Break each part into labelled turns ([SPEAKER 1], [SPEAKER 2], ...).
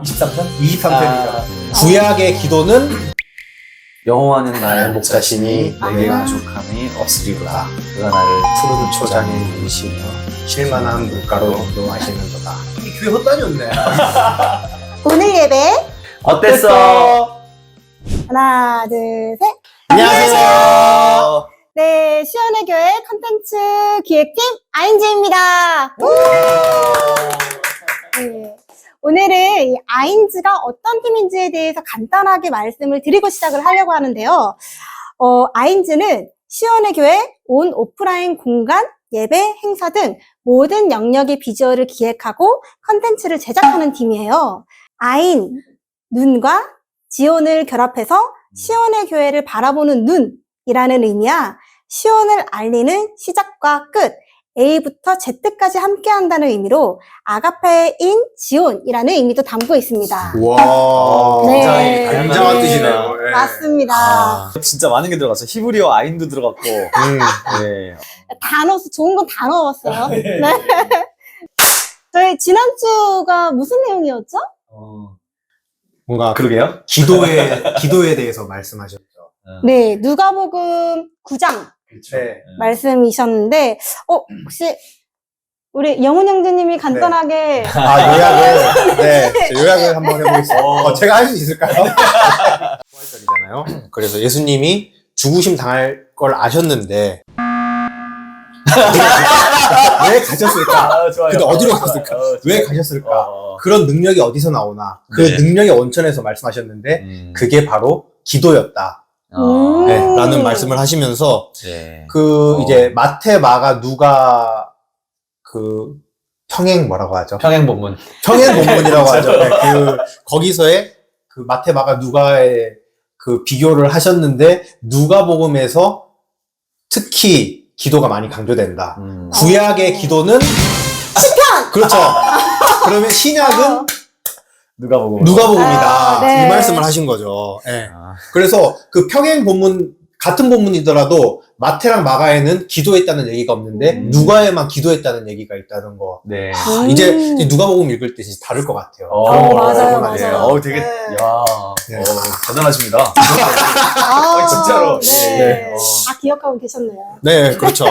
[SPEAKER 1] 23편?
[SPEAKER 2] 23편입니다. 구약의 기도는
[SPEAKER 1] 여호와는 나의
[SPEAKER 2] 목자시니
[SPEAKER 1] 목자시니 내게 부족함이 없으리로다.
[SPEAKER 2] 그가 나를 푸른 초장에 누이시며 쉴만한 물가로 인도하시는도다. 이 교회 헛다니였네.
[SPEAKER 3] 오늘 예배
[SPEAKER 1] 어땠어?
[SPEAKER 3] 하나 둘 셋.
[SPEAKER 1] 안녕하세요.
[SPEAKER 3] 네, 시원의 교회 컨텐츠 기획팀 아인즈입니다. 네, 오늘은 이 아인즈가 어떤 팀인지에 대해서 간단하게 말씀을 드리고 시작을 하려고 하는데요. 아인즈는 시원의 교회 온 오프라인 공간, 예배, 행사 등 모든 영역의 비주얼을 기획하고 컨텐츠를 제작하는 팀이에요. 아인, 눈과 지온을 결합해서 시온의 교회를 바라보는 눈이라는 의미야 시온을 알리는 시작과 끝, A부터 Z까지 함께 한다는 의미로 아가페인 지온이라는 의미도 담고 있습니다.
[SPEAKER 2] 와,
[SPEAKER 3] 네.
[SPEAKER 2] 굉장한 뜻이네요. 네.
[SPEAKER 3] 맞습니다.
[SPEAKER 1] 진짜 많은 게 들어갔어요. 히브리어 아인도 들어갔고. 네.
[SPEAKER 3] 좋은 건 다 넣었어요. 네. 저희 지난주가 무슨 내용이었죠?
[SPEAKER 2] 뭔가
[SPEAKER 1] 그러게요.
[SPEAKER 2] 기도에 대해서 말씀하셨죠.
[SPEAKER 3] 네, 누가복음 9장
[SPEAKER 2] 네.
[SPEAKER 3] 말씀이셨는데, 혹시 우리 영훈 형제님이 간단하게
[SPEAKER 2] 요약을 한번 해보겠습니다. 제가 할 수 있을까요? 부활절이잖아요. 그래서 예수님이 죽으심 당할 걸 아셨는데 왜 가셨을까?
[SPEAKER 1] 좋아요.
[SPEAKER 2] 근데 어디로 가셨을까? 왜 가셨을까?
[SPEAKER 1] 어.
[SPEAKER 2] 그런 능력이 어디서 나오나? 그
[SPEAKER 1] 네.
[SPEAKER 2] 능력의 원천에서 말씀하셨는데 그게 바로 기도였다. 네, 라는 말씀을 하시면서
[SPEAKER 1] 네.
[SPEAKER 2] 이제 마태, 마가, 누가 뭐라고 하죠?
[SPEAKER 1] 평행 본문.
[SPEAKER 2] 평행 본문이라고 하죠. 네, 거기서의 마태, 마가, 누가의 비교를 하셨는데 누가복음에서 특히 기도가 많이 강조된다. 구약의 기도는 시편! 그렇죠. 그러면 신약은 누가복음이다.
[SPEAKER 3] 네.
[SPEAKER 2] 이 말씀을 하신 거죠. 네.
[SPEAKER 1] 아.
[SPEAKER 2] 그래서 평행 본문, 같은 본문이더라도 마태랑 마가에는 기도했다는 얘기가 없는데 누가에만 기도했다는 얘기가 있다는 거.
[SPEAKER 1] 네.
[SPEAKER 2] 이제 누가복음 읽을 때 진짜 다를 것 같아요.
[SPEAKER 3] 맞아요.
[SPEAKER 1] 되게,
[SPEAKER 3] 네.
[SPEAKER 1] 야, 대단하십니다. 진짜로.
[SPEAKER 3] 네.
[SPEAKER 2] 네.
[SPEAKER 3] 다 기억하고 계셨네요.
[SPEAKER 2] 네, 그렇죠.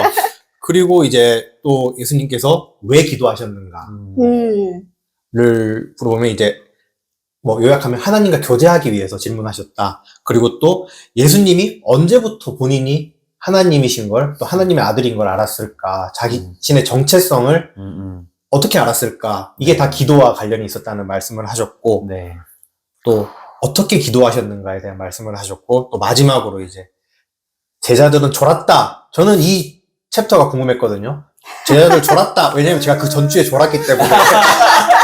[SPEAKER 2] 그리고 이제 또 예수님께서 왜 기도하셨는가를 물어보면 이제 요약하면 하나님과 교제하기 위해서 질문하셨다. 그리고 또 예수님이 언제부터 본인이 하나님이신 걸, 또 하나님의 아들인 걸 알았을까? 자신의 정체성을 어떻게 알았을까? 이게 다 기도와 관련이 있었다는 말씀을 하셨고,
[SPEAKER 1] 네.
[SPEAKER 2] 또 어떻게 기도하셨는가에 대한 말씀을 하셨고, 또 마지막으로 이제 제자들은 졸았다. 저는 이 챕터가 궁금했거든요. 제자들 졸았다. 왜냐면 제가 그 전주에 졸았기 때문에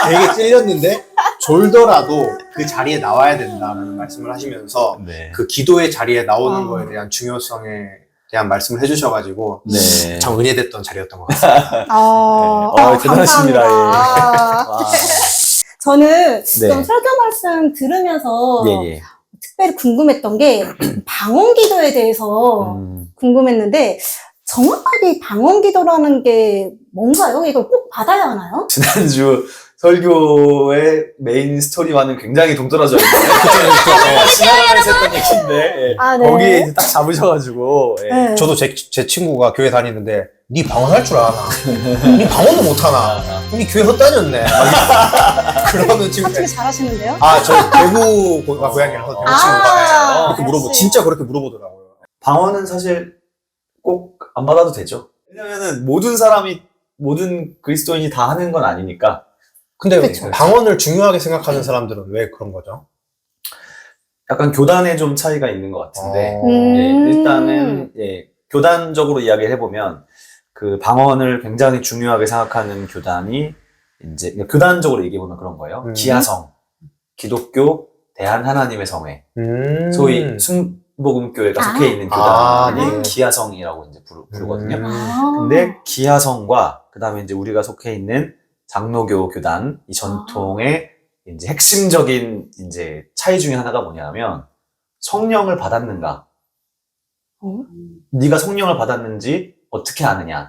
[SPEAKER 2] 되게 찔렸는데, 졸더라도 그 자리에 나와야 된다는 말씀을 하시면서
[SPEAKER 1] 네.
[SPEAKER 2] 그 기도의 자리에 나오는 거에 대한 중요성에 대한 말씀을 해주셔가지고
[SPEAKER 1] 네.
[SPEAKER 2] 참 은혜됐던 자리였던 것 같습니다.
[SPEAKER 1] 대단하십니다.
[SPEAKER 3] 감사합니다. 저는
[SPEAKER 1] 네.
[SPEAKER 3] 좀 설교 말씀 들으면서
[SPEAKER 1] 예.
[SPEAKER 3] 특별히 궁금했던 게 방언 기도에 대해서 궁금했는데 정확하게 방언 기도라는 게 뭔가요? 이걸 꼭 받아야 하나요?
[SPEAKER 1] 지난주 설교의 메인 스토리와는 굉장히 동떨어져 있는데 지나가면서 했던 얘기인데
[SPEAKER 3] 네.
[SPEAKER 1] 거기에 이제 딱 잡으셔가지고
[SPEAKER 3] 네.
[SPEAKER 2] 저도 제 친구가 교회 다니는데 니 방언할 줄 아나? 니 방언도 못하나? 니 교회 헛다녔네. 그러면 지금
[SPEAKER 3] 사투리 잘하시는데요?
[SPEAKER 2] 저 대구가 고향이라서 대구 친구가 그렇게
[SPEAKER 3] 역시.
[SPEAKER 2] 진짜 그렇게 물어보더라고요.
[SPEAKER 1] 방언은 사실 꼭 안 받아도 되죠. 왜냐면은 모든 그리스도인이 다 하는 건 아니니까.
[SPEAKER 2] 근데
[SPEAKER 3] 그쵸.
[SPEAKER 2] 방언을 중요하게 생각하는 사람들은 왜 그런 거죠?
[SPEAKER 1] 약간 교단에 좀 차이가 있는 것 같은데
[SPEAKER 3] 음.
[SPEAKER 1] 일단은 교단적으로 이야기를 해보면 그 방언을 굉장히 중요하게 생각하는 교단이 이제 교단적으로 얘기해보면 그런 거예요. 기하성, 기독교 대한 하나님의 성회, 소위 순복음교회가 속해 있는 교단이
[SPEAKER 2] 네.
[SPEAKER 1] 기하성이라고 이제 부르거든요.
[SPEAKER 3] 아.
[SPEAKER 1] 근데 기하성과 그다음에 이제 우리가 속해 있는 장로교 교단 이 전통의 이제 핵심적인 이제 차이 중에 하나가 뭐냐면 성령을 받았는가? 네가 성령을 받았는지 어떻게 아느냐에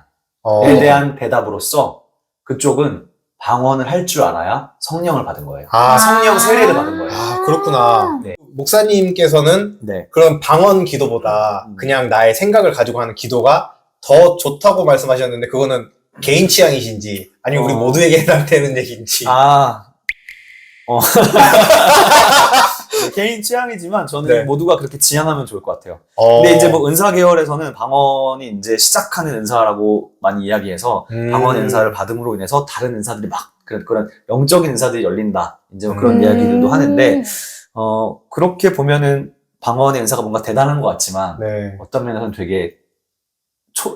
[SPEAKER 1] 대한 대답으로서 그쪽은 방언을 할 줄 알아야 성령을 받은 거예요.
[SPEAKER 2] 아,
[SPEAKER 1] 성령 세례를 받은 거예요.
[SPEAKER 2] 아, 그렇구나.
[SPEAKER 1] 네.
[SPEAKER 2] 목사님께서는
[SPEAKER 1] 네.
[SPEAKER 2] 그런 방언 기도보다 그냥 나의 생각을 가지고 하는 기도가 더 좋다고 말씀하셨는데 그거는 개인 취향이신지 아니면 우리 모두에게 해당되는 얘기인지.
[SPEAKER 1] 개인 취향이지만 저는
[SPEAKER 2] 네.
[SPEAKER 1] 모두가 그렇게 지향하면 좋을 것 같아요.
[SPEAKER 2] 어.
[SPEAKER 1] 근데 이제 뭐 은사 계열에서는 방언이 이제 시작하는 은사라고 많이 이야기해서 방언의 은사를 받음으로 인해서 다른 은사들이 막 그런 영적인 은사들이 열린다. 이제 뭐 그런 이야기들도 하는데 그렇게 보면은 방언의 은사가 뭔가 대단한 것 같지만
[SPEAKER 2] 네.
[SPEAKER 1] 어떤 면에서는 되게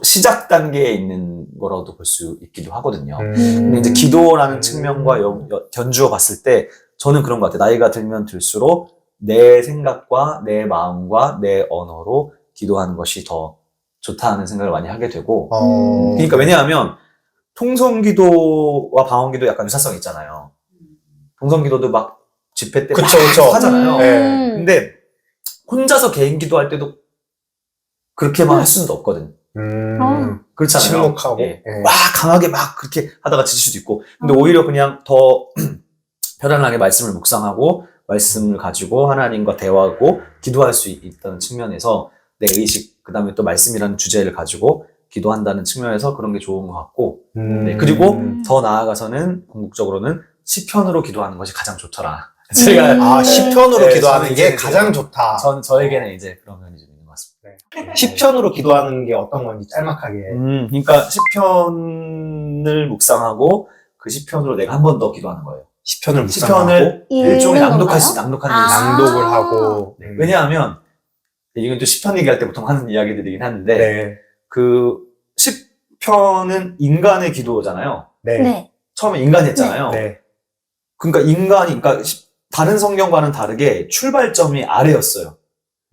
[SPEAKER 1] 시작 단계에 있는 거라고도 볼 수 있기도 하거든요. 근데 이제 기도라는 측면과 견주어 봤을 때 저는 그런 것 같아요. 나이가 들면 들수록 내 생각과 내 마음과 내 언어로 기도하는 것이 더 좋다는 생각을 많이 하게 되고 그러니까 왜냐하면 통성기도와 방언기도 약간 유사성이 있잖아요. 통성기도도 막 집회 때 막
[SPEAKER 2] 그쵸.
[SPEAKER 1] 하잖아요.
[SPEAKER 2] 네.
[SPEAKER 1] 근데 혼자서 개인 기도할 때도 그렇게만 할 수는 없거든. 그렇잖아요.
[SPEAKER 2] 침묵하고.
[SPEAKER 1] 예.
[SPEAKER 2] 네.
[SPEAKER 1] 막 강하게 막 그렇게 하다가 지칠 수도 있고. 근데 오히려 그냥 더 편안하게 말씀을 묵상하고 말씀을 가지고 하나님과 대화하고 기도할 수 있다는 측면에서 내 의식, 그 다음에 또 말씀이라는 주제를 가지고 기도한다는 측면에서 그런 게 좋은 것 같고. 네. 그리고 더 나아가서는 궁극적으로는 시편으로 기도하는 것이 가장 좋더라. 제가
[SPEAKER 2] 시편으로
[SPEAKER 1] 네,
[SPEAKER 2] 기도하는
[SPEAKER 1] 저는
[SPEAKER 2] 게
[SPEAKER 1] 이제
[SPEAKER 2] 가장 좋다.
[SPEAKER 1] 저에게는 이제 그런 면이 좀 있는 것 같습니다.
[SPEAKER 2] 시편으로 기도하는 게 어떤 건지 짤막하게.
[SPEAKER 1] 그러니까 시편을 묵상하고 그 시편으로 내가 한 번 더 기도하는 거예요.
[SPEAKER 2] 시편을 묵상하고
[SPEAKER 1] 시편을 일종의
[SPEAKER 3] 읽는
[SPEAKER 1] 낭독하는
[SPEAKER 3] 건가요?
[SPEAKER 1] 일이죠.
[SPEAKER 2] 낭독을 하고.
[SPEAKER 1] 네. 왜냐하면 이건 또 시편 얘기할 때 보통 하는 이야기들이긴 하는데
[SPEAKER 2] 네.
[SPEAKER 1] 그 시편은 인간의 기도잖아요.
[SPEAKER 2] 네.
[SPEAKER 3] 네.
[SPEAKER 1] 처음에 인간이 했잖아요.
[SPEAKER 2] 네.
[SPEAKER 1] 그러니까 다른 성경과는 다르게 출발점이 아래였어요.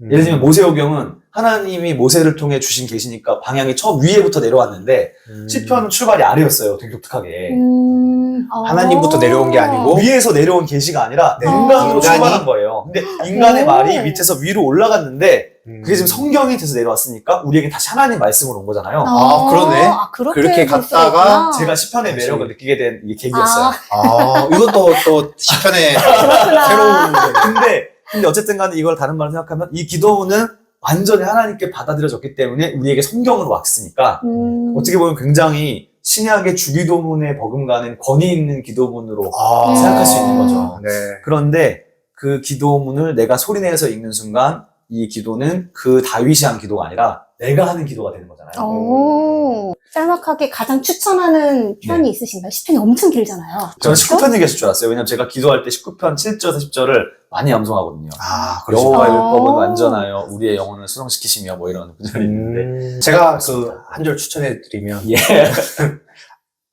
[SPEAKER 1] 예를 들면 모세오경은 하나님이 모세를 통해 주신 계시니까 방향이 처음 위에부터 내려왔는데 시편은 출발이 아래였어요. 되게 독특하게.
[SPEAKER 2] 하나님부터 내려온 게 아니고
[SPEAKER 1] 위에서 내려온 계시가 아니라
[SPEAKER 2] 네.
[SPEAKER 1] 인간으로
[SPEAKER 2] 인간이?
[SPEAKER 1] 출발한 거예요. 근데 인간의
[SPEAKER 3] 오.
[SPEAKER 1] 말이 밑에서 위로 올라갔는데 그게 지금 성경이 돼서 내려왔으니까 우리에게 다시 하나님 말씀으로 온 거잖아요.
[SPEAKER 2] 아, 그러네. 그렇게
[SPEAKER 3] 볼 수가
[SPEAKER 2] 갔다가
[SPEAKER 3] 있구나.
[SPEAKER 1] 제가 시편의
[SPEAKER 2] 다시.
[SPEAKER 1] 매력을 느끼게 된 이게 계기였어요.
[SPEAKER 2] 이것도 또 시편의
[SPEAKER 3] 그렇구나.
[SPEAKER 2] 새로운.
[SPEAKER 1] 근데 어쨌든 간에 이걸 다른 말로 생각하면 이 기도문은 완전히 하나님께 받아들여졌기 때문에 우리에게 성경으로 왔으니까 어떻게 보면 굉장히 신약의 주기도문에 버금가는 권위 있는 기도문으로 생각할 수 있는 거죠.
[SPEAKER 2] 네.
[SPEAKER 1] 그런데 그 기도문을 내가 소리내서 읽는 순간 이 기도는 그 다윗이 한 기도가 아니라 내가 하는 기도가 되는 거잖아요.
[SPEAKER 3] 짤막하게 가장 추천하는 편이 있으신가요? 시편이 엄청 길잖아요.
[SPEAKER 1] 저는 19편 얘기하실 줄 알았어요. 왜냐면 제가 기도할 때 19편 7절에서 10절을 많이 암송하거든요.
[SPEAKER 2] 그러시구나.
[SPEAKER 1] 여호와의
[SPEAKER 3] 아.
[SPEAKER 1] 율법은 완전하여 우리의 영혼을 수성시키시며 뭐 이런 구절이 있는데
[SPEAKER 2] 제가 한 절 추천해 드리면
[SPEAKER 1] 예.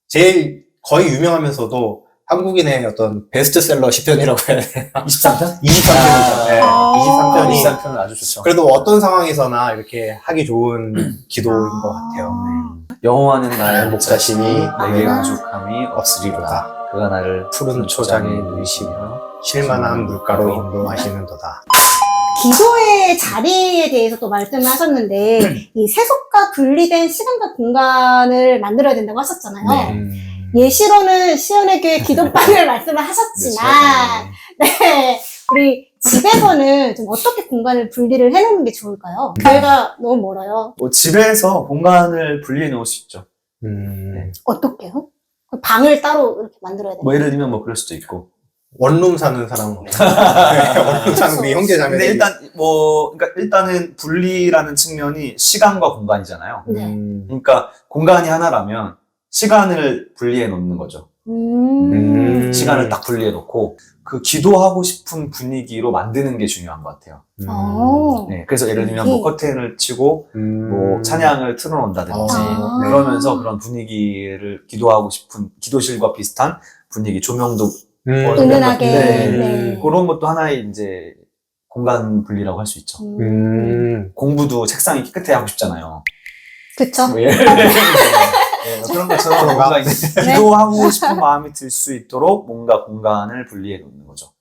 [SPEAKER 2] 제일 거의 유명하면서도 한국인의 어떤 베스트셀러 시편이라고 해야 되나?
[SPEAKER 1] 23편?
[SPEAKER 2] 23편이죠. 네.
[SPEAKER 3] 아.
[SPEAKER 2] 23편이
[SPEAKER 1] 23편은 아주 좋죠.
[SPEAKER 2] 그래도 어떤 상황에서나 이렇게 하기 좋은 기도인 것 같아요.
[SPEAKER 1] 여호와는 나의
[SPEAKER 2] 목자시니
[SPEAKER 1] 목자시니 내게
[SPEAKER 3] 아.
[SPEAKER 1] 부족함이
[SPEAKER 2] 없으리로다.
[SPEAKER 1] 그가 나를
[SPEAKER 2] 푸른 초장에 누이시며 쉴만한 물가로 인도하시는도다.
[SPEAKER 3] 기도의 자리에 대해서 또 말씀을 하셨는데 이 세속과 분리된 시간과 공간을 만들어야 된다고 하셨잖아요. 예시로는 시온의 교회 기도방을 말씀을 하셨지만 네, 우리 집에서는 좀 어떻게 공간을 분리를 해놓는 게 좋을까요? 교회가 너무 멀어요.
[SPEAKER 1] 뭐 집에서 공간을 분리해 놓을 수 있죠.
[SPEAKER 3] 어떻게요? 방을 따로 이렇게 만들어야 돼요?
[SPEAKER 1] 뭐 예를 들면 뭐 그럴 수도 있고.
[SPEAKER 2] 원룸 사는 사람은 원룸 사는 우리 형제자매.
[SPEAKER 1] 근데 그러니까 일단은 분리라는 측면이 시간과 공간이잖아요.
[SPEAKER 3] 네.
[SPEAKER 1] 그러니까 공간이 하나라면 시간을 분리해 놓는 거죠. 시간을 딱 분리해 놓고 그 기도하고 싶은 분위기로 만드는 게 중요한 것 같아요. 네, 그래서 예를 들면 뭐 커튼을 치고 뭐 찬양을 틀어놓는다든지 그러면서 그런 분위기를 기도하고 싶은 기도실과 비슷한 분위기, 조명도
[SPEAKER 3] 은은하게.
[SPEAKER 1] 네. 그런 것도 하나의 이제 공간 분리라고 할 수 있죠. 공부도 책상이 깨끗해야 하고 싶잖아요.
[SPEAKER 3] 그쵸?
[SPEAKER 1] 뭐 예를 들면 그런 것처럼 뭔가 이제 기도하고 싶은 마음이 들 수 있도록 뭔가 공간을 분리해 놓는 거죠.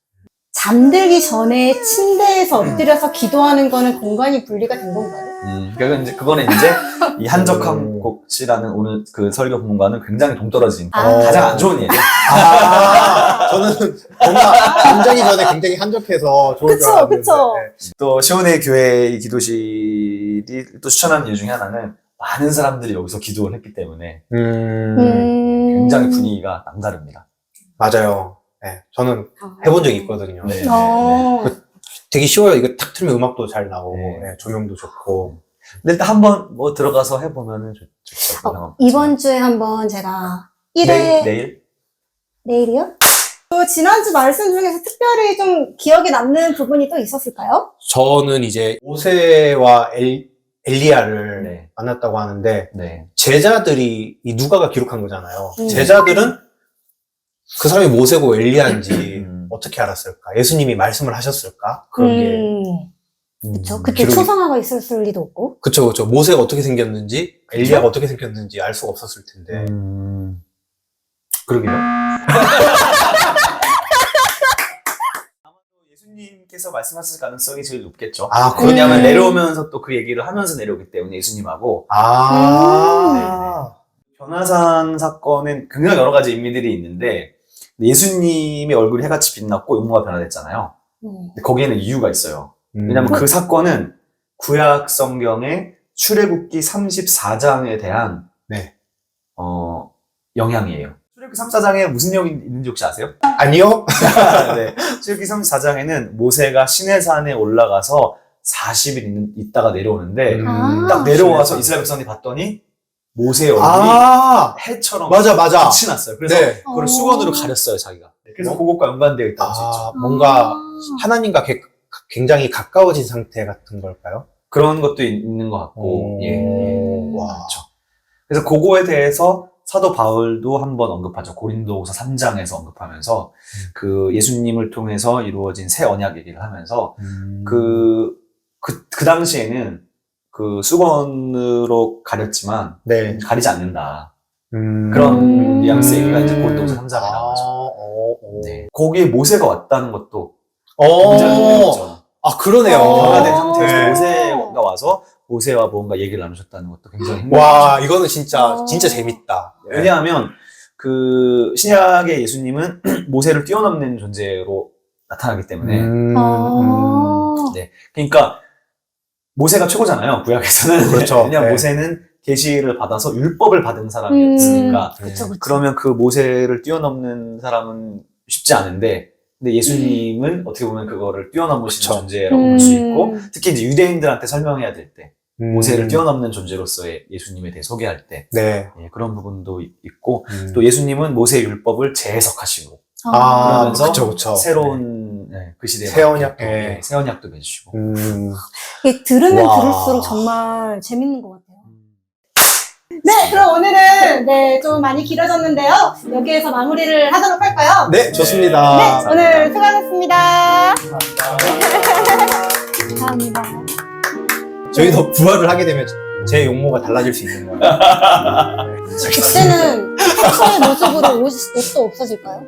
[SPEAKER 3] 잠들기 전에 침대에서 엎드려서 기도하는 거는 공간이 분리가 된 건가요?
[SPEAKER 1] 그러니까 이제 그거는 이제 이 한적한 곳이라는 오늘 그 설교 본문과는 굉장히 동떨어진 가장 안 좋은 예죠.
[SPEAKER 2] 저는 뭔가 잠자기 전에 굉장히 한적해서 좋을 줄
[SPEAKER 3] 그쵸,
[SPEAKER 2] 알았는데.
[SPEAKER 3] 그쵸.
[SPEAKER 2] 네.
[SPEAKER 1] 또 시온의 교회 기도실이 또 추천하는 이유 중에 하나는 많은 사람들이 여기서 기도를 했기 때문에 굉장히 분위기가 남다릅니다.
[SPEAKER 2] 맞아요. 네, 저는 해본 적이 있거든요.
[SPEAKER 1] 네.
[SPEAKER 2] 되게 쉬워요. 이거 탁 틀면 음악도 잘 나오고,
[SPEAKER 1] 네.
[SPEAKER 2] 네, 조명도 좋고.
[SPEAKER 1] 근데 일단 한번 뭐 들어가서 해보면은 좋죠.
[SPEAKER 3] 이번 주에 한번 제가 1회
[SPEAKER 1] 내일?
[SPEAKER 3] 내일이요? 또 지난주 말씀 중에서 특별히 좀 기억에 남는 부분이 또 있었을까요?
[SPEAKER 2] 저는 이제 모세와 엘리야를
[SPEAKER 1] 네.
[SPEAKER 2] 만났다고 하는데,
[SPEAKER 1] 네.
[SPEAKER 2] 제자들이 이 누가가 기록한 거잖아요.
[SPEAKER 3] 음.
[SPEAKER 2] 제자들은 그 사람이 모세고 엘리야인지
[SPEAKER 1] 음.
[SPEAKER 2] 어떻게 알았을까? 예수님이 말씀을 하셨을까? 그런 게.
[SPEAKER 3] 그쵸. 그때
[SPEAKER 2] 기록이-
[SPEAKER 3] 초상화가 있었을 리도 없고.
[SPEAKER 2] 그쵸. 모세가 어떻게 생겼는지, 엘리야가 어떻게 생겼는지 알 수가 없었을 텐데.
[SPEAKER 1] 그러게요. 예수님께서 말씀하실 가능성이 제일 높겠죠.
[SPEAKER 2] 아,
[SPEAKER 1] 왜냐하면 내려오면서 또 그 얘기를 하면서 내려오기 때문에 예수님하고 변화산 사건은 굉장히 여러 가지 의미들이 있는데 예수님의 얼굴이 해같이 빛났고 용모가 변화됐잖아요. 근데 거기에는 이유가 있어요. 왜냐하면 그 사건은 구약 성경의 출애굽기 34장에 대한
[SPEAKER 2] 네.
[SPEAKER 1] 영향이에요. 출애굽기 34장에 무슨 내용이 있는지 혹시 아세요?
[SPEAKER 2] 아니요?
[SPEAKER 1] 네. 출애굽기 34장에는 모세가 시내산에 올라가서 40일 있다가 내려오는데 딱 내려와서 이스라엘 백성들이 봤더니 모세의 얼굴이 해처럼
[SPEAKER 2] 맞아.
[SPEAKER 1] 빛이 났어요. 그래서
[SPEAKER 2] 네.
[SPEAKER 1] 그걸 수건으로 가렸어요, 자기가. 그래서 그것과 연관되어 있다고 할 수 있죠.
[SPEAKER 2] 뭔가 하나님과 굉장히 가까워진 상태 같은 걸까요?
[SPEAKER 1] 그런 것도 있는 것 같고, 예.
[SPEAKER 2] 와.
[SPEAKER 1] 그렇죠. 그래서 그거에 대해서 사도 바울도 한번 언급하죠. 고린도후서 3장에서 언급하면서 그 예수님을 통해서 이루어진 새 언약 얘기를 하면서 그 당시에는 그 수건으로 가렸지만
[SPEAKER 2] 네.
[SPEAKER 1] 가리지 않는다. 그런 뉘앙스의 얘기가 이제 고린도후서 3장에 나오죠. 네. 거기에 모세가 왔다는 것도 굉장히 흥미롭죠.
[SPEAKER 2] 그러네요.
[SPEAKER 1] 변화된 상태에서
[SPEAKER 2] 네.
[SPEAKER 1] 모세가 와서 모세와 뭔가 얘기를 나누셨다는 것도 굉장히 흥미롭죠.
[SPEAKER 2] 와, 이거는 진짜 재밌다. 네.
[SPEAKER 1] 왜냐하면 그 신약의 예수님은 모세를 뛰어넘는 존재로 나타나기 때문에 네. 그러니까 모세가 최고잖아요. 구약에서는.
[SPEAKER 2] 그렇죠.
[SPEAKER 1] 왜냐하면
[SPEAKER 2] 네.
[SPEAKER 1] 모세는 계시를 받아서 율법을 받은 사람이었으니까
[SPEAKER 3] 그쵸.
[SPEAKER 1] 그러면 그 모세를 뛰어넘는 사람은 쉽지 않은데 근데 예수님은 어떻게 보면 그거를 뛰어넘으신
[SPEAKER 2] 그쵸.
[SPEAKER 1] 존재라고 볼 수 있고 특히 이제 유대인들한테 설명해야 될 때 모세를 뛰어넘는 존재로서의 예수님에 대해 소개할 때
[SPEAKER 2] 네.
[SPEAKER 1] 예, 그런 부분도 있고 또 예수님은 모세의 율법을 재해석하시고
[SPEAKER 2] 그러면서
[SPEAKER 1] 그러면서 새로운 그 시대에
[SPEAKER 2] 새 언약,
[SPEAKER 1] 맞게 또,
[SPEAKER 2] 예.
[SPEAKER 1] 새 언약도 맺으시고
[SPEAKER 3] 이게 들으면
[SPEAKER 2] 와.
[SPEAKER 3] 들을수록 정말 재밌는 것 같아요. 네, 그럼 오늘은 좀 많이 길어졌는데요. 여기에서 마무리를 하도록 할까요?
[SPEAKER 2] 네, 좋습니다.
[SPEAKER 3] 네, 오늘 수고하셨습니다. 감사합니다.
[SPEAKER 2] 저희도 부활을 하게 되면 제 용모가 달라질 수 있는 거예요.
[SPEAKER 3] 그때는 평소의 모습으로 옷도 없어질까요?